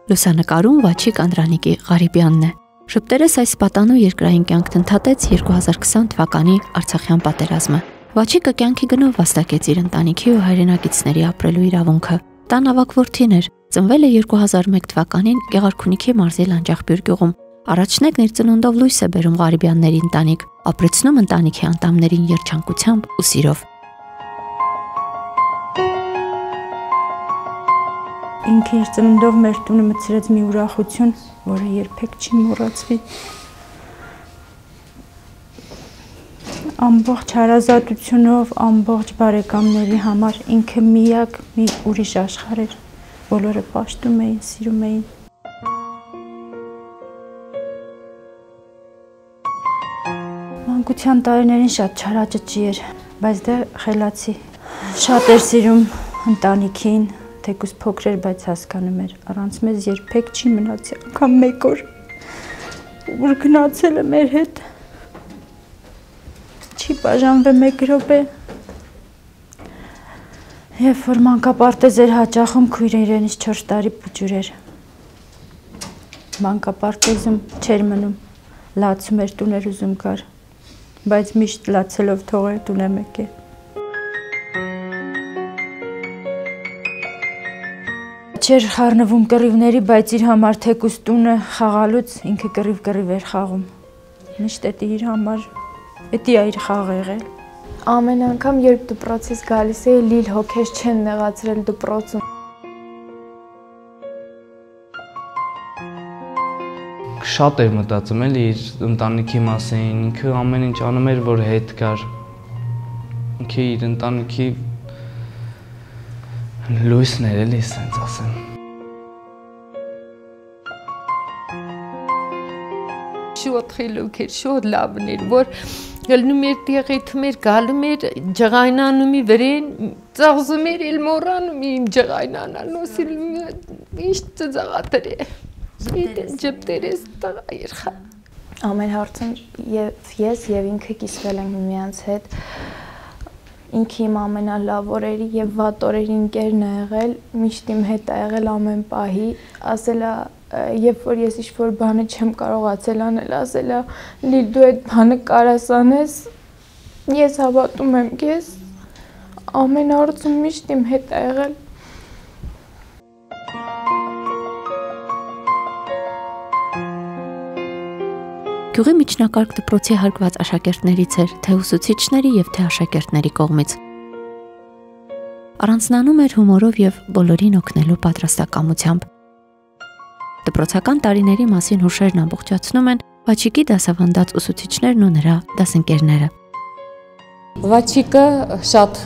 Լուսանկարում Վաչիկ Անդրանիկի Ղարիբյանն է։ Շփտերես այս պատանու երկրային կյանքն ընդհատեց 2020 թվականի Արցախյան պատերազմը։ Վաչիկը կյանքի գնով վաստակեց իր ընտանիքի ու հայրենակիցների ապրելու իրավունքը։ Տան ավագ որդին էր, ծնվել է 2001 թվականին Գեղարքունիքի մարզի Լանջախբյուր գյուղում։ Առաջնեկն իր ծնունդով լույս է բերում Ղարիբյանների ընտանիք, ապրեցնում ընտանիքի անդամներին երջանկությամբ ու սիրով։ Ինքը իր ծնունդով մեր տունը մտցրեց մի ուրախություն, որը երբեք չի մոռացվի։ Ամբողջ հարազատությունով, ամբողջ բարեկամների համար ինքը միակ մի ուրիշ աշխարհ էր, բոլորը պաշտում էին, սիրում էին։ Մանկության տարիներին շատ չարաճճի էր, բայց դե խելացի։ Շատ էր սիրում ընտանիքին, թեկուզ փոքր էր, բայց հասկանում էր, առանց մեզ երբեք չի մնացել, անգամ մեկ օր, որ գնացել է մեր հետ, չի բաժանվել մեկ րոպե։ Երբ որ մանկապարտեզ էր հաճախում, քույրը իրենից 4 տարի փուջուր էր։ Մանկապարտեզում չէր մնում, լացում էր, տուն էր ուզում գար, բայց միշտ լացելով թողեր տուն է մեկ է։ Չէր խառնվում կռիվների, բայց իր համար թեկուզ տունը խաղալուց ինքը կռիվ էր խաղում։ Միշտ էդի իր համար, էդի է իր խաղը եղել։ Ամեն անգամ, երբ դպրոցից գալիս էի, լիլ հոգեզ չեն նեղացրել դպրոցում։ Շատ էր մտածում էլի իր ընտանիքի մասին, ինքը ամեն ինչ անում էր, որ հետ գար։ Ինքը իր ընտանիքի լույսն էր էլի, սենց ասեմ։ Շոտ խելոք էր, շոտ լավն էր, որ գլնում էր տեղեթում էր, գալում էր ջղայնանումի վրեն, ծաղզում էր էլ մորանում իմ ջղայնանան, ոսիլ ինչ ծծաղատր է, ջպտեր ես տղա երխա։ Ամեն հարցում և ես և ինքը կիսվել ենք միմյանց հետ, ինքը իմ ամենալավ օրերի և վատ օրերի ընկերն է եղել, միշտ իմ հետ է եղել ամեն պահի, ասել է, երբ որ ես ինչ-որ բանը չեմ կարողացել անել, ասել է, լիլ դու այդ բանը կարաս անես, ես հավատում եմ քեզ, ամեն հարցում միշտ իմ հետ է եղել։ Գյուղի միջնակարգ դպրոցի հարգված աշակերտներից էր, թե ուսուցիչների և թե աշակերտների կողմից։ Առանձնանում էր հումորով և բոլորին օգնելու պատրաստակամությամբ։ Դպրոցական տարիների մասին հուշերն ամբողջացնում են Վաչիկի դասավանդած ուսուցիչներն ու նրա դասընկերները։ Վաչիկը շատ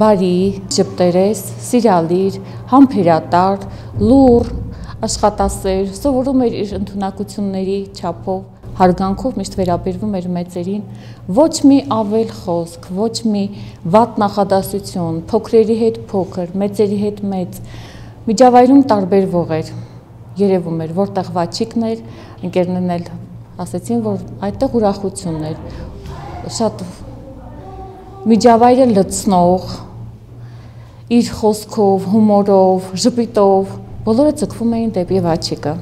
բարի, ճպտերես, սիրալիր, համբերատար, լուռ, աշխատասեր, սովորում էր իր ընդունակությունների չափով, հարգանքով միշտ վերաբերվում էր մեծերին, ոչ մի ավել խոսք, ոչ մի վատ նախադասություն, փոքրերի հետ փոքր, մեծերի հետ մեծ, միջավայրում տարբերվող էր, երևում էր, որտեղ Վաչիկն էր, ընկերներն էլ ասեցին, որ այդտեղ ուրախությունն էր, շատ միջավայրը լցնող, իր խոսքով, հումորով, ժպիտով, բոլորը ձգվում էին դեպի Վաչիկը։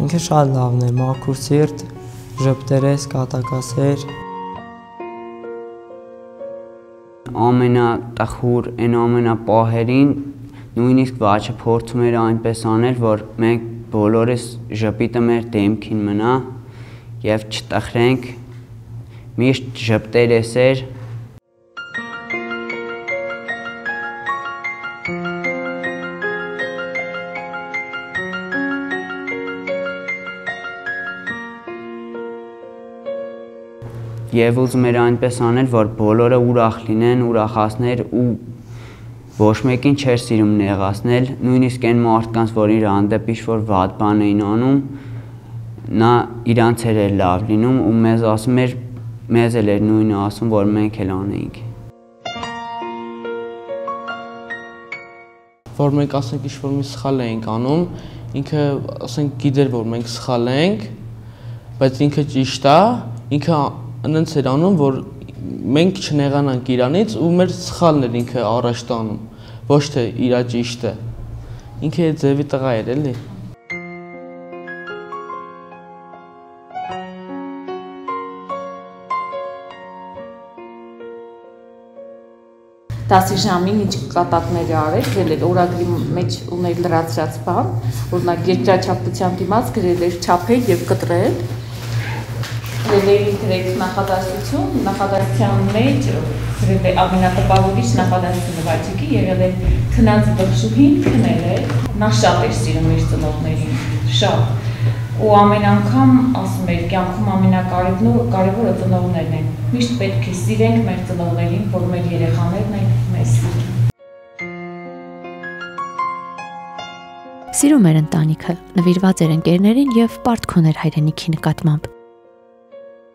Ինքը շատ լավն է, մաքուր սիրտ, ժպտերես, կատակասեր։ Ամենատխուր, այն ամենապահերին նույնիսկ Վաչը փորձում էր այնպես անել, որ մենք բոլորս ժպիտը մեր դեմքին մնա եւ չտխրենք, միշտ ժպտերես էր։ Եվ ուզում էր այնպես անել, որ բոլորը ուրախ լինեն, ուրախացներ ու ոչ մեկին չէր սիրում նեղացնել, նույնիսկ այն մարդկանց, որ իր հանդեպ ինչ-որ վատ բան էին անում, նա իրանց էր լավ լինում ու մեզ ասում էր, մեզ էլ էր նույնը ասում, որ մենք էլ անեինք։ Որ մենք ասենք ինչ-որ մի սխալ էինք անում, ինքը ասենք գիտեր, որ մենք սխալ ենք, բայց ինքը ճիշտ է, ինքը այնց էր անում, որ մենք չնեղանանք իրանից ու մեր սխալն էր ինքը առաջ տանում, ոչ թե իրա ճիշտը։ Ինքը ձևի տղա էր, էլի։ Դասի ժամին ինչ կատակներ արել, գրել էր օրագրի մեջ ուներ լրացրած բան, օրինակ երկրաչափության դիմաց գրել էր չափել եւ կտրել։ Գրել նախադասություն, նախադասության մեջ գրել է ամենատպավորիչ նախադասությունը Վաչիկի, եղել է քնած բխշուհին քնել է, նա շատ էր սիրում իր ծնողներին, շատ։ Ու ամեն անգամ ասում էր, կյանքում ամենակարևորը ծնողներն են։ Միշտ պետք է սիրենք մեր ծնողներին, որ մեր երեխաներն են մեզ սիրում։ Սիրում էր ընտանիքը, նվիրված էր ընկերներին եւ պարտք ուներ հայրենիքի նկատմամբ։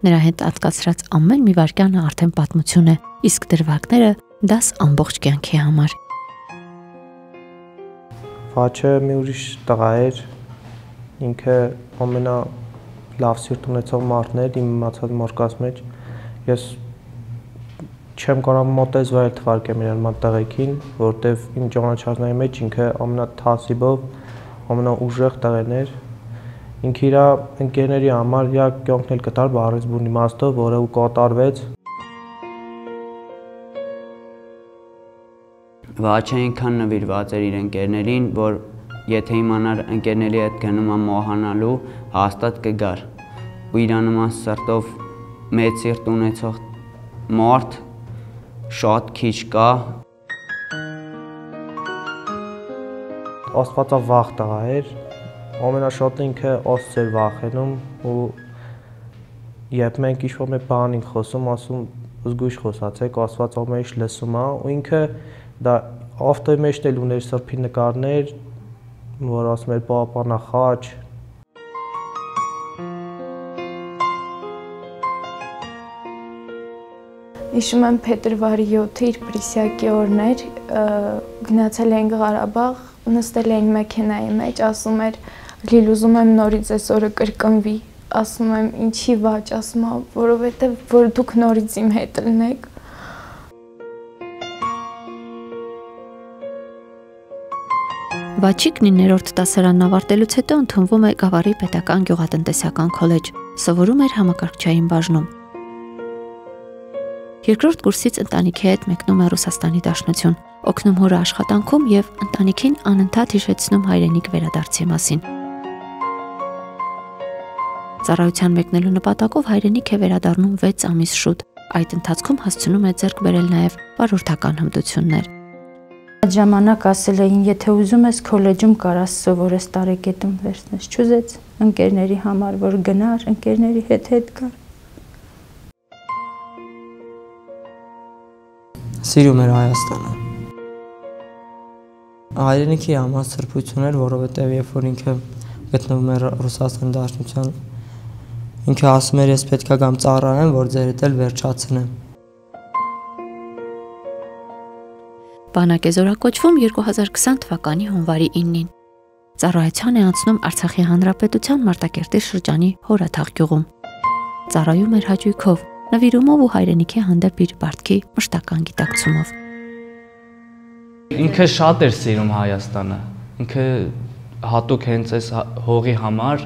Նրա հետ անցկացրած ամեն մի վայրկյանը արդեն պատմություն է, իսկ դրվագները դաս ամբողջ կյանքի համար։ Վաչը մի ուրիշ տղա էր, ինքը ամենալավ սիրտ ունեցող մարդն էր իմ իմացած մորկաս մեջ։ Ես չեմ կարող մոտես վայել թվարկեմ իրան տղեկին, որտեվ իմ ճանաչածների մեջ ինքը ամենաթասիբով, ամենաուժեղ տղեն էր։ Ինքը իր ընկերների համար իր կյանքն էլ կտար բառից բուն իմաստով, որը ու կատարվեց։ Վաչը այնքան նվիրված էր իր ընկերներին, որ եթե իմանար ընկերների հետ գնում է մոհանալու, հաստատ կգար։ Ու իր նման սրտով մեծ սիրտ ունեցող մարդ շատ քիչ կա։ Աստվածավախ տղա էր, ամենաշատը ինքը Աստծո էր վախենում ու երբ մենք ինչ-որ մի բան ենք խոսում, ասում զգույշ խոսացեք, Աստված ամեն ինչ լսում է ու ինքը դա ավտոյի մեջն էլ ուներ սրբի նկարներ, որ ասում էր պապանա խաչ։ Հիշում եմ փետրվարի 7-ը իր պրիսյակի օրն էր, գնացել էինք Ղարաբաղ, նստել էին մեքենայի մեջ, ասում էր Լիլ ուզում եմ նորից այս օրը կրկնվի, ասում եմ ինչի վաճ, ասում եմ որովհետև որ դուք նորից իմ հետ լինեք։ Վաչիկն 9-րդ դասարանն ավարտելուց հետո ընդունվում է Գավառի պետական գյուղատնտեսական քոլեջ, սովորում էր համակարգչային բաժնում։ Երկրորդ կուրսից ընտանիքի հետ մեկնում է Ռուսաստանի Դաշնություն, օգնում հորը աշխատանքում եւ ընտանիքին անընդհատ հիշեցնում հայրենիք վերադարձի մասին։ Ծառայության մեկնելու նպատակով հայրենիք է վերադառնում 6 ամիս շուտ, այդ ընթացքում հասցնում է ձեռք բերել նաեւ վարորդական հմտություններ։ Այդ ժամանակ ասել էին, եթե ուզում ես քոլեջում կարաս սովորես տարեկետում վերցնես, չուզեց ընկերների համար, որ գնար, ընկերների հետ գար։ Սիրում էր Հայաստանը։ Հայրենիքի համար սրբություն էր, որովհետև երբ որ ինքը գտնվում էր Ռուսաստանի Դաշնության, ինքը ասում էր, ես պետքա գամ ծառայեմ, որ ձեր հետ էլ վերջացնեմ։ Բանակ է զորակոչվում 2020 թվականի հունվարի 9-ին։ Ծառայության է անցնում Արցախի Հանրապետության Մարտակերտի շրջանի Հորաթաղ գյուղում։ Ծառայում էր հաճույքով, նվիրումով ու հայրենիքի հանդեպ իր պարտքի մշտական գիտակցումով։ Ինքը շատ էր սիրում Հայաստանը։ Ինքը հատուկ հենց այս հողի համար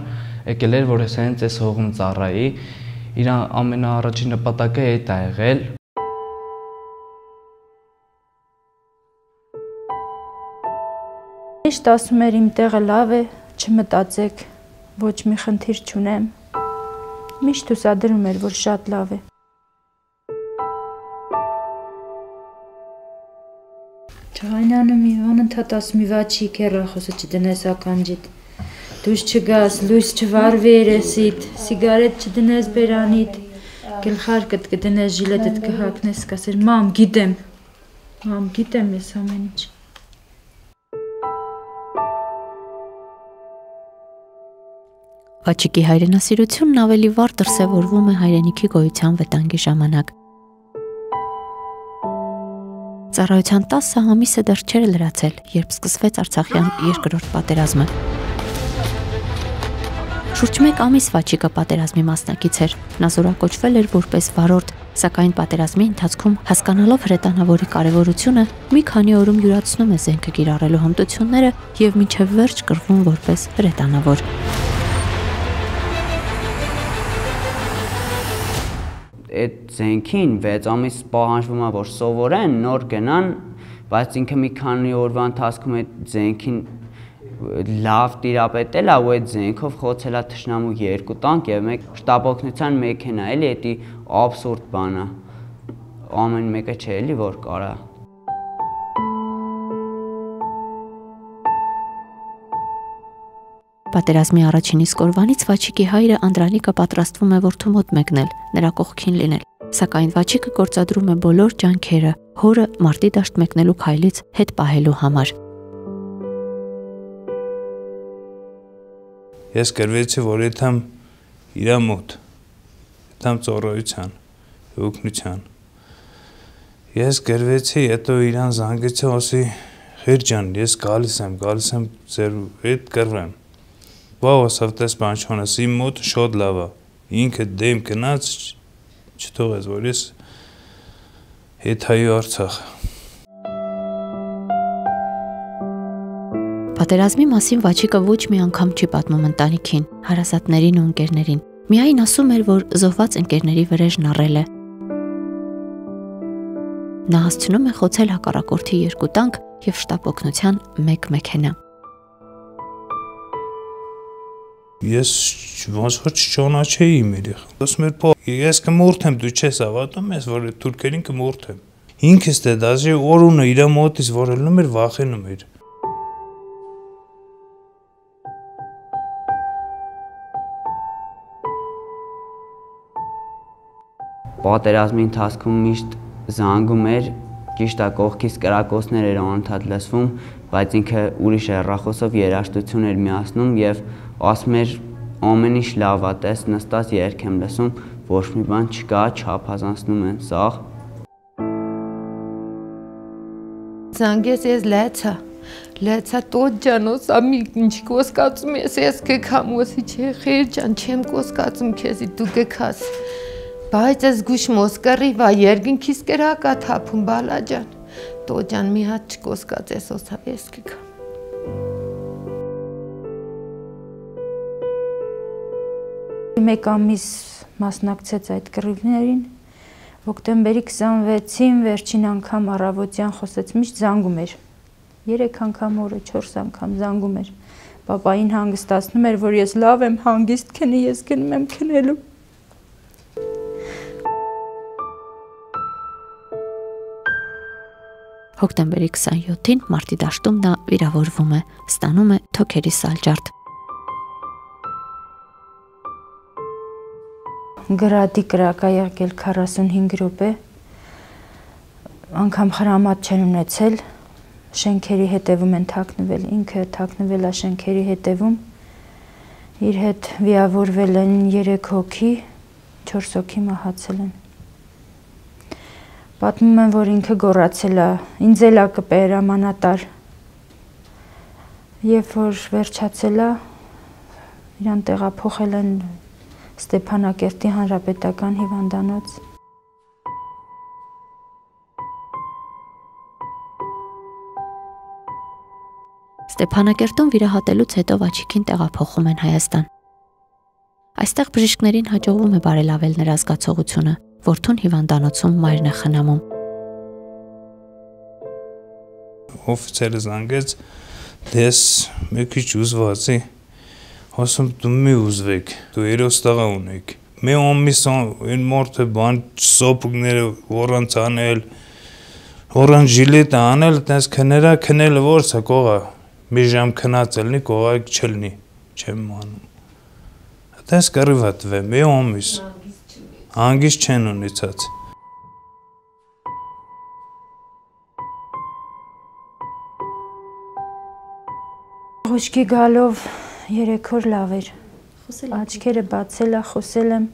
եկել էր, որ հենց այս հողում ծառայի։ Իր ամենաառաջին նպատակը այդ է եղել։ Միշտ ասում էր իմ տեղը լավ է, չմտածեք, ոչ մի խնդիր չունեմ։ Միշտ ուսադրում էր, որ շատ լավ է։ Չղայնանում անընդհատ ասում Վաչիկ հեռախոսը չդնես ականջիդ, դուրս չգաս, լույս չվարվի երեսիդ, սիգարետ չդնես բերանիդ, գլխարկդ կդնես, ժիլետդ կհագնես, կասեր մամ գիտեմ ես ամեն ինչ։ Վաչիկի հայրենասիրությունն ավելի վառ դրսևորվում է հայրենիքի գոյության վտանգի ժամանակ։ Ծառայության 10 ամիսը դեռ չէր լրացել, երբ սկսվեց Արցախյան երկրորդ պատերազմը։ Շուրջ 1 ամիս Վաչիկը պատերազմի մասնակից էր, նա զորակոչվել էր որպես վարորդ, սակայն պատերազմի ընթացքում հասկանալով հրետանավորի կարևորությունը, մի քանի օրում յուրացնում է զենքը կիրառելու հմտությունները եւ մինչեւ վերջ կռվում որպես հրետանավոր։ Այդ զենքին 6 ամիս պահանջվում է, որ սովորեն, նոր գնան, բայց ինքը մի քանի օրվա ընթացքում այդ զենքին լավ տիրապետել է ու այդ զենքով խոցել է թշնամու 2 տանկ եւ 1 շտապօգնության մեքենա, էլի էդի աբսուրդ բան է։ Ամեն մեկը չէ էլի որ կարա։ Պատերազմի առաջին իսկ օրվանից Վաչիկի հայրը Անդրանիկը պատրաստվում է որդու մոտ մեկնել, նրա կողքին լինել, սակայն Վաչիկը գործադրում է բոլոր ջանքերը հորը մարտի դաշտ մեկնելու քայլից հետ պահելու համար։ Ես գրվեցի, որ եթեմ իրա մոտ, եթեմ ծառայության, օգնության։ Ես գրվեցի, հետո իրան զանգեցի, ասի Խեր ջան, ես գալիս եմ ձեր հետ կռվեմ։ Վау, ասավ տես բան չոնես, իմ մոտ շատ լավ է, ինքը դեմ գնաց, չթողես, որ ես հետայի Արցախ։ Պատերազմի մասին Վաչիկը ոչ մի անգամ չի պատմում ընտանիքին, հարազատներին ու ընկերներին, միայն ասում էր, որ զոհված ընկերների վրեժն առել է։ Նա հասցնում է խոցել հակառակորդի 2 տանկ եւ շտապօգնության 1 մեքենա։ Ես ոնց որ չճանաչեի իմ երեխան։ Ասում էր, ես կմորթեմ, դու չես հավատում, ես որ թուրքերին կմորթեմ։ Ինքս դե դաժե օրունը իր մոտից որ ելնում էր, վախենում էր։ Պատերազմի ընթացքում միշտ զանգում էր, ճիշտ է կողքից կրակոցներ էր անընդհատ լսվում, բայց ինքը ուրիշ հեռախոսով երաժշտություն էր միացնում եւ ասում էր ամեն ինչ լավ է, տես նստած երգ եմ լսում, ոչ մի բան չկա, չափազանցնում են սաղ։ Զանգես ես լեցա տոտ ջանոս, ամի ինչ կոսկացում ես կգամ, ոսի չէ, խեր ջան, չեմ կոսկացում քեզի, դու գքաս։ Բայց ես գուշ մոսկռի վա երգինքիս կրակա թափում բալա ջան, տոտ ջան մի հատ չկոսկացես, ոսա ես կգամ։ Մեկ ամիս մասնակցեց այդ կռիվներին, հոկտեմբերի 26-ին վերջին անգամ առավոտյան խոսեց, միշտ զանգում էր, 3 անգամ օրը, 4 անգամ զանգում էր, պապային հանգստացնում էր, որ ես լավ եմ, հանգիստ քնի, ես գնում եմ քնելու։ Հոկտեմբերի 27-ին մարտի դաշտում նա վիրավորվում է, ստանում է թոքերի սալջարդ։ Գրադի կրակ է եղել 45 րոպե, անգամ խրամատ չեն ունեցել, շենքերի հետևում են թաքնվել, ինքը թաքնվել է շենքերի հետևում, իր հետ վիրավորվել են 3 հոգի, 4 հոգի մահացել են։ Պատմում են, որ ինքը գոռացել է, ինձ էլ կպեր ամանատար։ Երբ որ վերջացել է, իրան տեղափոխել են Ստեփանակերտի հանրապետական հիվանդանոց։ Ստեփանակերտում վիրահատելուց հետո Վաչիկին տեղափոխում են Հայաստան։ Այստեղ բժիշկներին հաջողվում է բարելավել նրա զգացողությունը, որդուն հիվանդանոցում մայրն է խնամում։ Օֆիցերը զանգեց, դες մի քիչ ուզվածի, ասում դու մի ուզվեք, դու երոստաղա ունեք։ Մի ամիս այն մարդը բան սոպուկները որանց անել, որան ժիլետը անել, տես քնելը որս է կողա, մի ժամ քնած ելնի, կողա չլնի, չեմ անում։ Տես կռիվա տվե, մի ամիս, հանգիստ չեն ունեցած։ Ղուշկի գալով 3 օր լավ էր, աչքերը բացել է, խոսել եմ,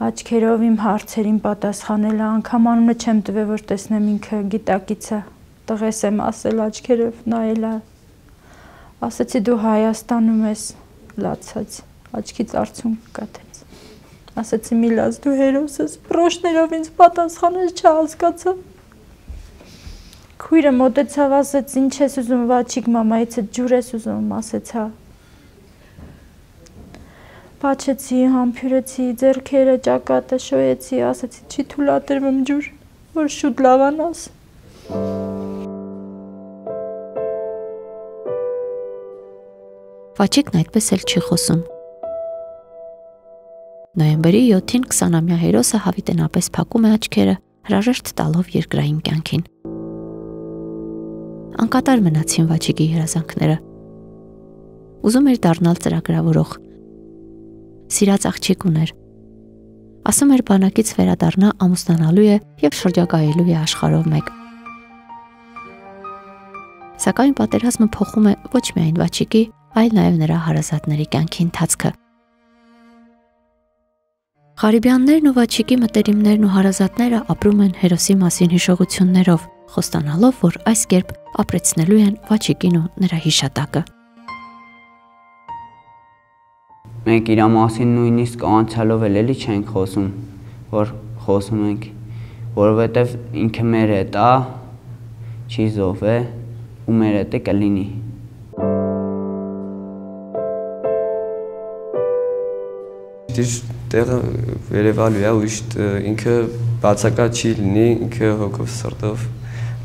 աչքերով իմ հարցերին պատասխանել է, անգամ անունը չեմ տվել, որ տեսնեմ ինքը գիտակից է, տղես եմ ասել աչքերով նայել է, ասեցի դու Հայաստանում ես, լացած, աչքից արցունք կաթեց, ասեցի մի լաց դու հերոս ես, պրոշներով ինձ պատասխանել չհասկացա, քույրը մոտեցավ ասեց ինչ ես ուզում Վաչիկ մամայից հետ ջուր ես ուզում, ասեցա Պաչեցի, համբյուրեցի, ձեռքերը, ճակատը շոյեցի, ասեցի չի թույլատրվում ջուր, որ շուտ լավանաս։ Վաչիկն այդպես էլ չի խոսում։ Նոյեմբերի 7-ին 20-ամյա հերոսը հավիտենապես փակում է աչքերը, հրաժեշտ տալով երկրային կյանքին։ Անկատար մնացին Վաչիկի երազանքները։ Ուզում էր դառնալ ծրագրավորող։ Սիրած աղջիկ ուներ։ Ասում էր բանակից վերադառնա ամուսնանալու է և շրջագայելու է աշխարհով մեկ։ Սակայն պատերազմը փոխում է ոչ միայն Վաչիկի, այլ նաև նրա հարազատների կյանքի ընթացքը։ Ղարիբյաններն ու Վաչիկի մտերիմներն ու հարազատները ապրում են հերոսի մասին հիշողություններով, խոստանալով, որ այս կերպ ապրեցնելու են Վաչիկին ու նրա հիշատակը։ Մենք իր մասին նույնիսկ անցյալով էլի չենք խոսում, որ խոսում ենք, որովհետև ինքը մեր հետ է, չի զոհվե ու մեր հետ է կլինի։ Իր տեղը վերևալու է, ուրիշ ինքը բացակա չի լինի, ինքը հոգով սրտով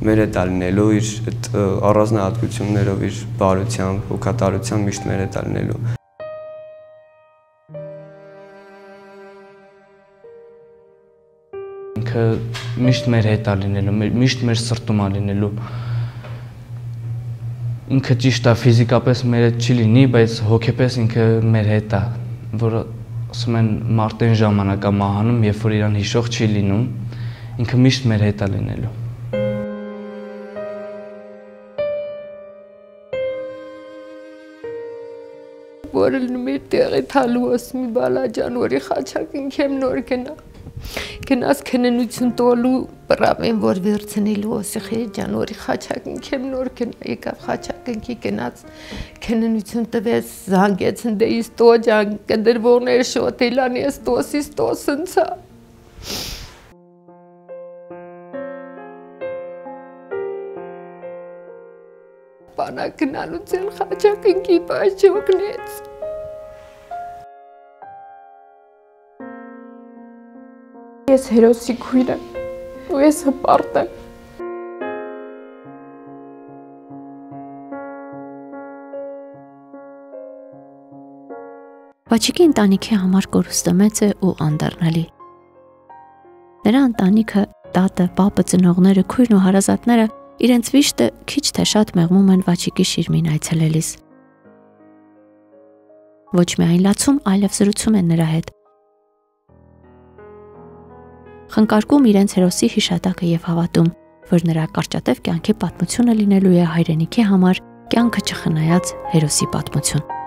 մեր հետ է լինելու, իր առանձնահատկություններով, իր բարությամբ, հոգատարությամբ միշտ մեր հետ է լինելու։ Ինքը միշտ մեր հետ է լինելու, միշտ մեր սրտում է լինելու։ Ինքը ճիշտ է ֆիզիկապես մեր հետ չի լինի, բայց հոգեպես ինքը մեր հետ է, որ ասում են մարդեն ժամանակ է մահանում, երբ որ իրան հիշող չի լինում, ինքը միշտ մեր հետ է լինելու։ Որ մեր տեղի թալու ասմի բալաջան, որի խաչակ ինքեմ նոր գնա։ Գնաս քննություն տոլու բրավեն, որ վերցնելու ասի խերի ջան, որի խաչակ ինքեմ նոր գնա, եկավ խաչակ ինքի գնաց, քննություն տվեց, զանգեց ընդեի ստո ջան, կդրվողներ շոտելանի ստոսի ստոս ընցա։ Բանակ գնալուց էլ խաչակ ինքի պաշ չոգնեց։ Ես հերոսի քույր եմ, ու ես հպարտ եմ։ Վաչիկի ընտանիքի համար կորուստը մեծ է ու անդառնալի։ Նրա ընտանիքը, տատը, պապը, ծնողները, քույրն ու հարազատները իրենց վիշտը քիչ թե շատ մեղմում են Վաչիկի շիրմին այցելելիս։ Ոչ միայն լացում, այլև զրուցում են նրա հետ։ Խնկարկում իրենց հերոսի հիշատակը և հավատում, որ նրա կարճատև կյանքի պատմությունը լինելու է հայրենիքի համար կյանքը չխնայած հերոսի պատմություն։